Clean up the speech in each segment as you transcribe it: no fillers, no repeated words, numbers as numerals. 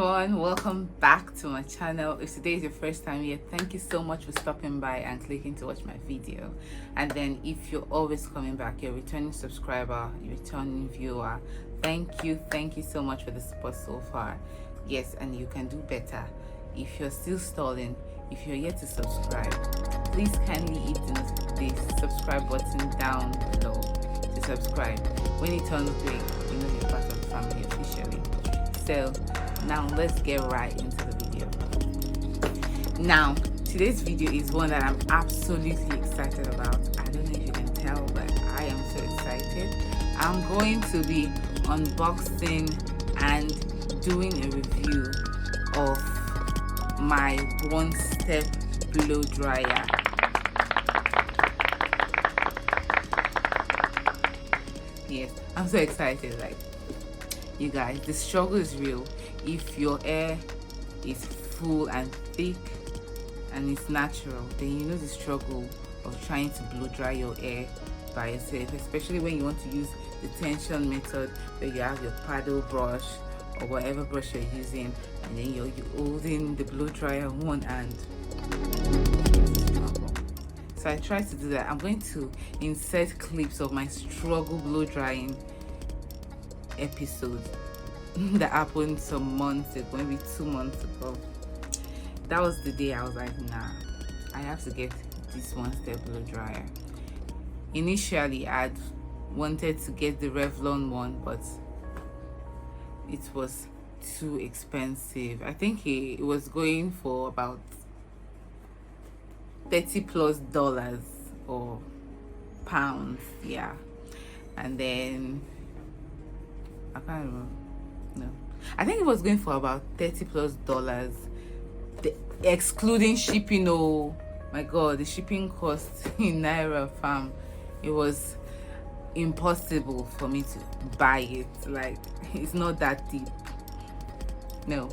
everyone, welcome back to my channel. If today is your first time here, thank you so much for stopping by and clicking to watch my video. And then if you're always coming back, you're a returning subscriber, you're a returning viewer, thank you so much for the support so far. Yes, and you can do better. If you're still stalling, if you're yet to subscribe, please kindly hit the subscribe button down below to subscribe. When it turns green, you know you're part of the family officially. So now let's get right into the video. Now today's video is one that I'm absolutely excited about. I don't know if you can tell, but I am so excited. I'm going to be unboxing and doing a review of my one-step blow dryer. Yes, I'm so excited. Like, you guys, the struggle is real. If your hair is full and thick and it's natural, then you know the struggle of trying to blow dry your hair by yourself, especially when you want to use the tension method where you have your paddle brush or whatever brush you're using, and then you're holding the blow dryer in one hand. So I tried to do that. I'm going to insert clips of my struggle blow drying episode that happened some months ago, maybe 2 months ago. That was the day I was like, nah, I have to get this one-step blow dryer. Initially I'd wanted to get the Revlon one, but it was too expensive. I think it was going for about $30+ or pounds, yeah. And then I can't remember. No, I think it was going for about $30+, excluding shipping. Oh my god, the shipping cost in Naira, fam, it was impossible for me to buy it. Like, it's not that deep. No,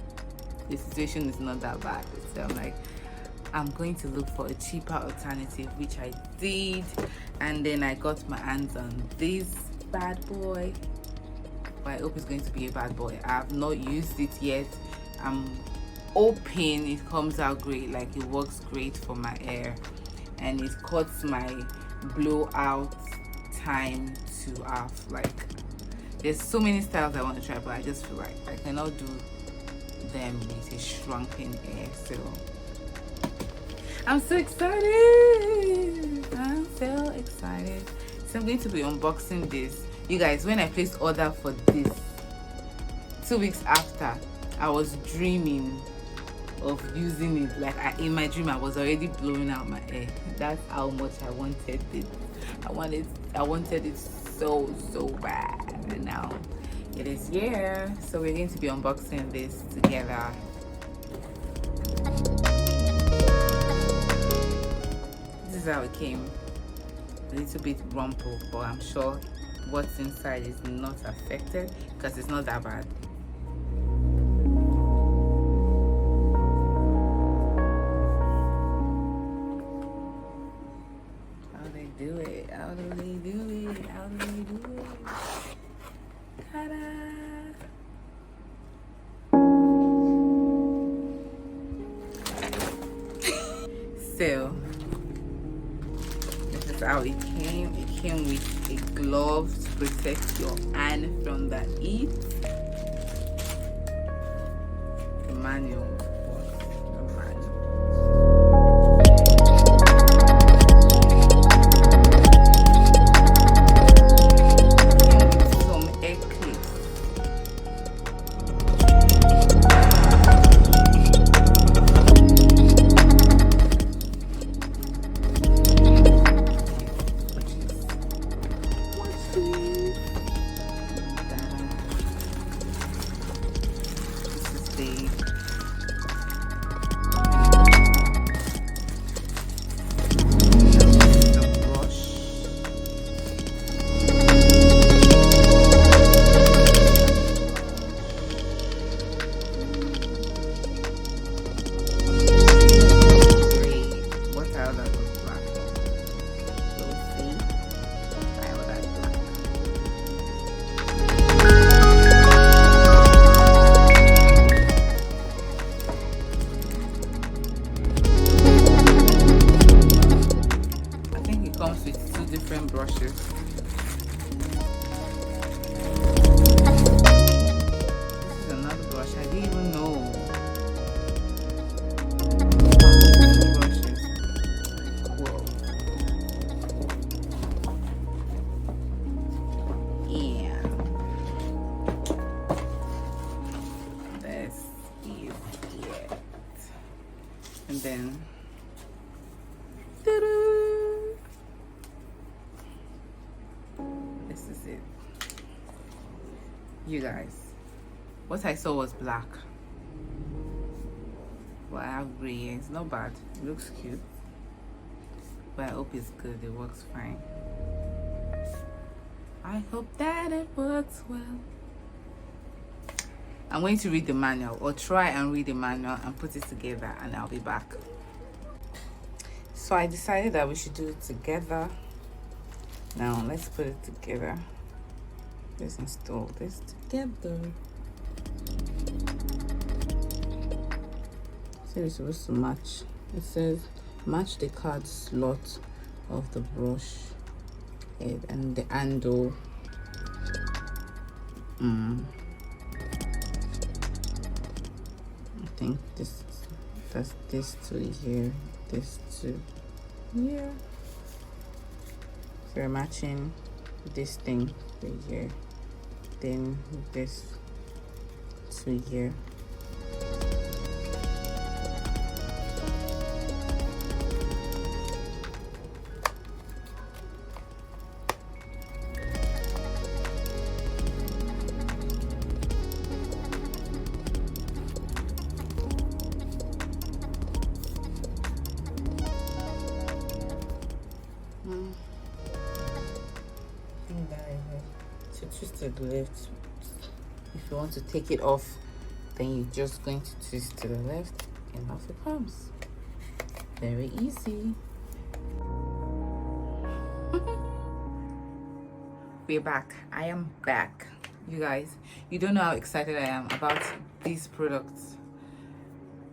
the situation is not that bad. So I'm like, I'm going to look for a cheaper alternative, which I did, and then I got my hands on this bad boy. But I hope it's going to be a bad boy. I have not used it yet. I'm hoping it comes out great, like it works great for my hair, and it cuts my blowout time to half. Like, there's so many styles I want to try, but I just feel like I cannot do them with a shrunken hair. So I'm so excited. I'm so excited. So I'm going to be unboxing this. You guys, when I placed order for this 2 weeks after, I was dreaming of using it. Like, in my dream I was already blowing out my hair. That's how much I wanted it. I wanted it so bad, and now it is here. So we're going to be unboxing this together. This is how it came. A little bit rumpled, but I'm sure what's inside is not affected because it's not that bad. How do they do it? How do they do it? How do they do it? Ta-da! So this is how it came. It came with a glove to protect your hand from the heat. The manual. different brushes. This is another brush. I didn't even know. Brushes. Whoa. Yeah. This is it. And then this is it. You guys, what I saw was black. Well, I have gray. It's not bad. It looks cute. But I hope it's good. It works fine. I hope that it works well. I'm going to read the manual, or try and read the manual and put it together, and I'll be back. So I decided that we should do it together. Now let's put it together. Let's install this together. So it's supposed to match. It says match the card slot of the brush head and the handle. I think that's this two here, this two here. So we're matching this thing right here, then this two here. So twist to the left. If you want to take it off, then you're just going to twist to the left and off it comes. Very easy. We're back. I am back. You guys, you don't know how excited I am about these products.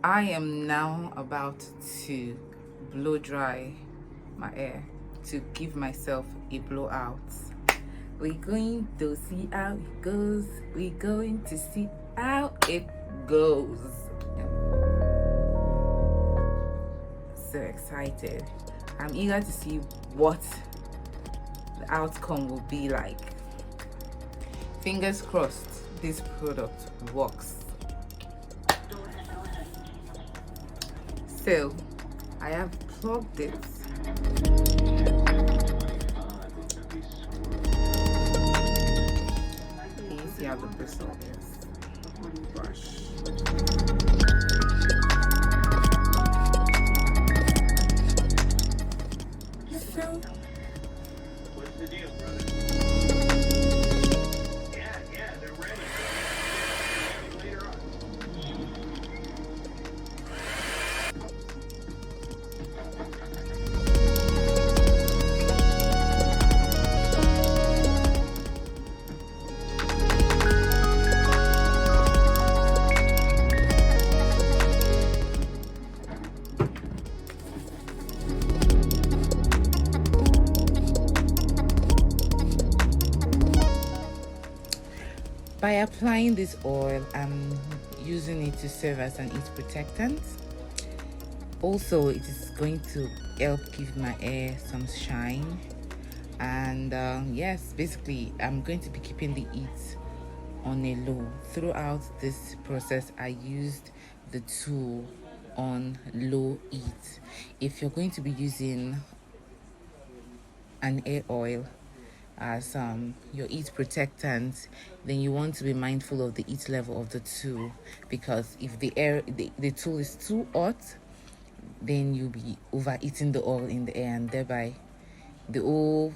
I am now about to blow dry my hair to give myself a blowout. We're going to see how it goes. We're going to see how it goes. So excited. I'm eager to see what the outcome will be like. Fingers crossed this product works. So I have plugged it. You see how the bristle is. Brush. So what's the deal, brother? Yeah, they're ready. Later on. by applying this oil, I'm using it to serve as an heat protectant. Also, it is going to help give my hair some shine. And yes, basically I'm going to be keeping the heat on a low throughout this process. I used the tool on low heat. If you're going to be using an hair oil as your heat protectant, then you want to be mindful of the heat level of the tool, because if the tool is too hot, then you'll be overheating the oil in the air, and thereby the whole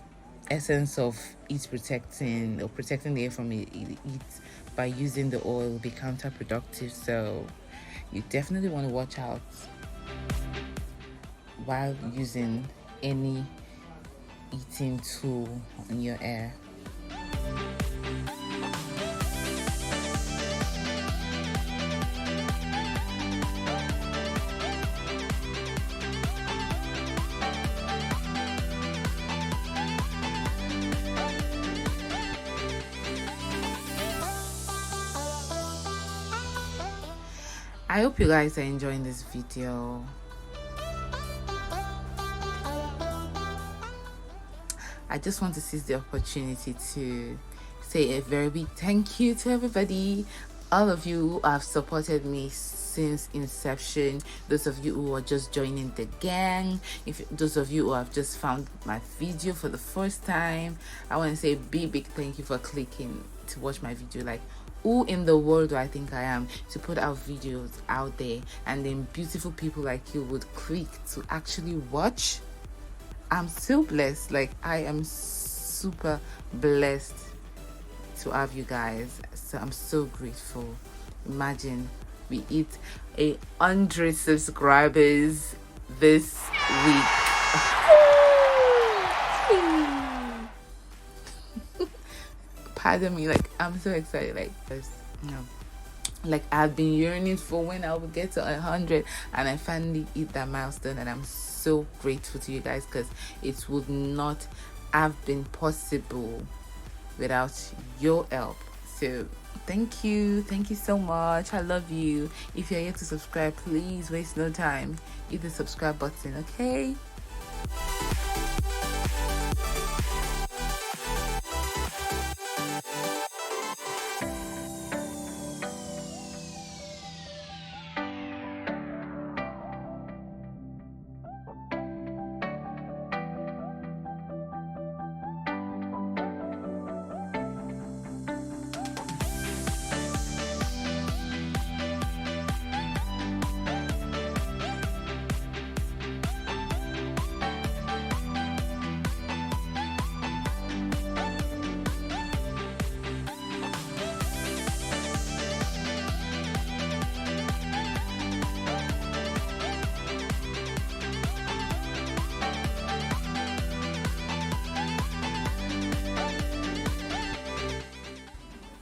essence of heat protecting or protecting the air from heat by using the oil will be counterproductive. So you definitely want to watch out while using any heating tool on your hair. I hope you guys are enjoying this video. I just want to seize the opportunity to say a very big thank you to everybody, all of you who have supported me since inception, those of you who are just joining the gang, if those of you who have just found my video for the first time. I want to say big thank you for clicking to watch my video. Like, who in the world do I think I am to put out videos out there, and then beautiful people like you would click to actually watch? I'm so blessed. Like, I am super blessed to have you guys. So I'm so grateful. Imagine we hit 100 subscribers this week. Pardon me, like, I'm so excited. Like, first, like, I've been yearning for when I will get to 100, and I finally hit that milestone, and I'm so grateful to you guys, because it would not have been possible without your help. So thank you so much. I love you. If you're here to subscribe, please waste no time, hit the subscribe button, okay?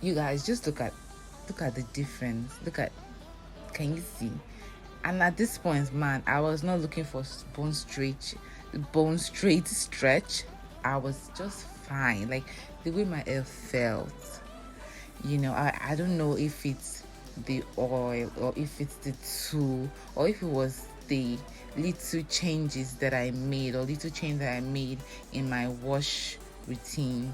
You guys, just look at the difference. Can you see? And at this point, man, I was not looking for bone straight stretch. I was just fine. Like, the way my hair felt, I don't know if it's the oil, or if it's the tool, or if it was the little changes that I made, or little change that I made in my wash routine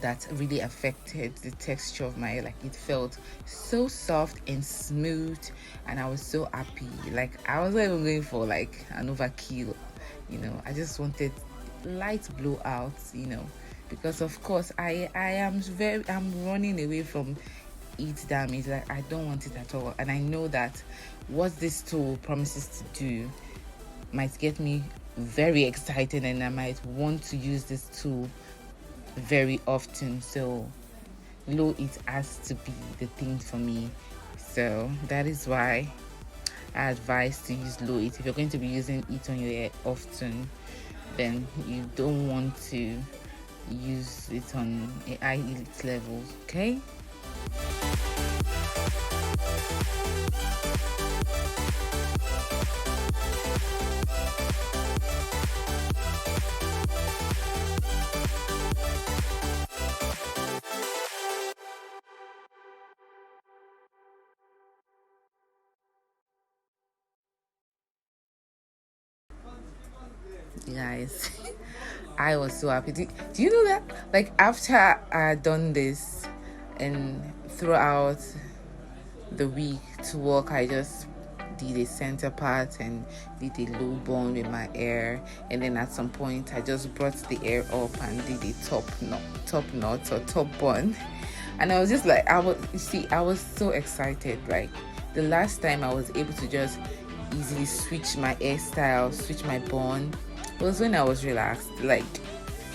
that really affected the texture of my hair. Like, it felt so soft and smooth, and I was so happy. Like, I was not even going for like an overkill, I just wanted light blowouts, because of course I'm running away from heat damage. Like, I don't want it at all, and I know that what this tool promises to do might get me very excited, and I might want to use this tool very often. So low it has to be the thing for me. So that is why I advise to use low it. If you're going to be using it on your hair often, then you don't want to use it on a high heat level, okay? Guys, I was so happy. Do you know that, like, after I had done this and throughout the week to work, I just did a center part and did a low bun with my hair, and then at some point I just brought the hair up and did a top knot or top bun, and I was just like, I was so excited. Like, the last time I was able to just easily switch my hairstyle, switch my bun, was when I was relaxed. Like,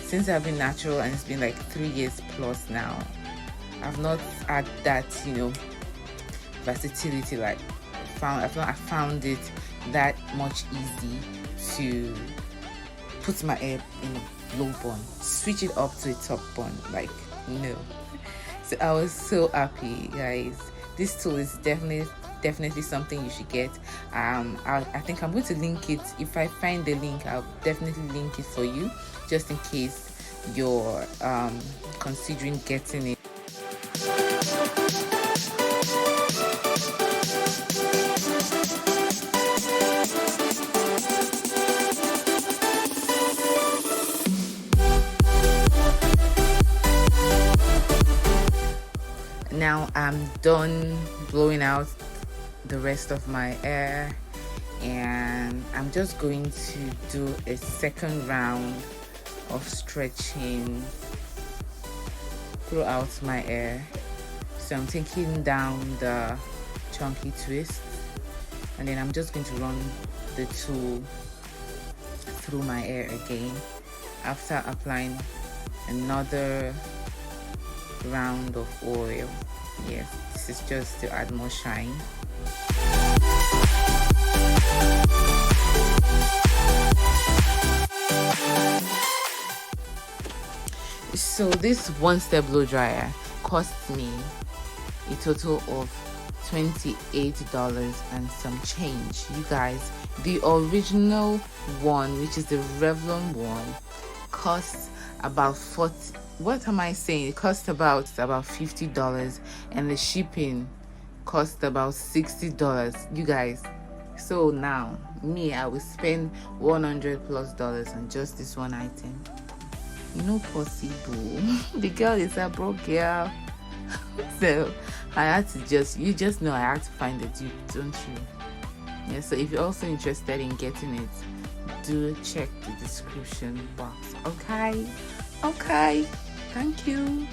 since I've been natural, and it's been like 3 years plus now, I've not had that, versatility. Like, I found it that much easy to put my hair in a low bun, switch it up to a top bun. Like, no. So I was so happy, guys. This tool is definitely something you should get. I think I'm going to link it. If I find the link, I'll definitely link it for you, just in case you're considering getting it. now I'm done blowing out the rest of my hair, and I'm just going to do a second round of stretching throughout my hair. So I'm taking down the chunky twist, and then I'm just going to run the tool through my hair again after applying another round of oil. Yes, this is just to add more shine. So this one step blow dryer cost me a total of $28 and some change. You guys, the original one, which is the Revlon one, costs about 40, what am I saying, it cost about $50, and the shipping cost about $60, you guys. So now me, I will spend $100+ on just this one item. No possible. The girl is a broke girl. So I had to you just know I had to find the dupe, don't you? Yeah, so if you're also interested in getting it, do check the description box. Okay, thank you.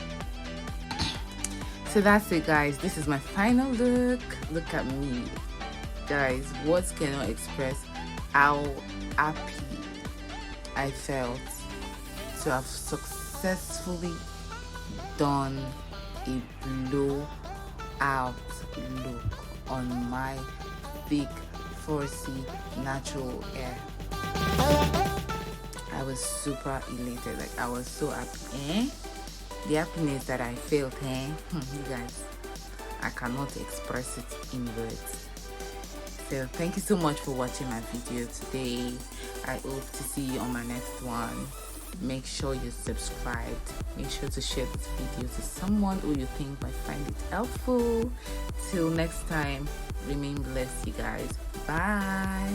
So that's it, guys. This is my final look. Look at me, guys. Words cannot express how happy I felt to have successfully done a blowout look on my thick, fussy, natural hair. I was super elated, like I was so happy. The happiness that I felt, you guys, I cannot express it in words. So thank you so much for watching my video today. I hope to see you on my next one. Make sure you're subscribed. Make sure to share this video to someone who you think might find it helpful. Till next time, remain blessed, you guys. Bye.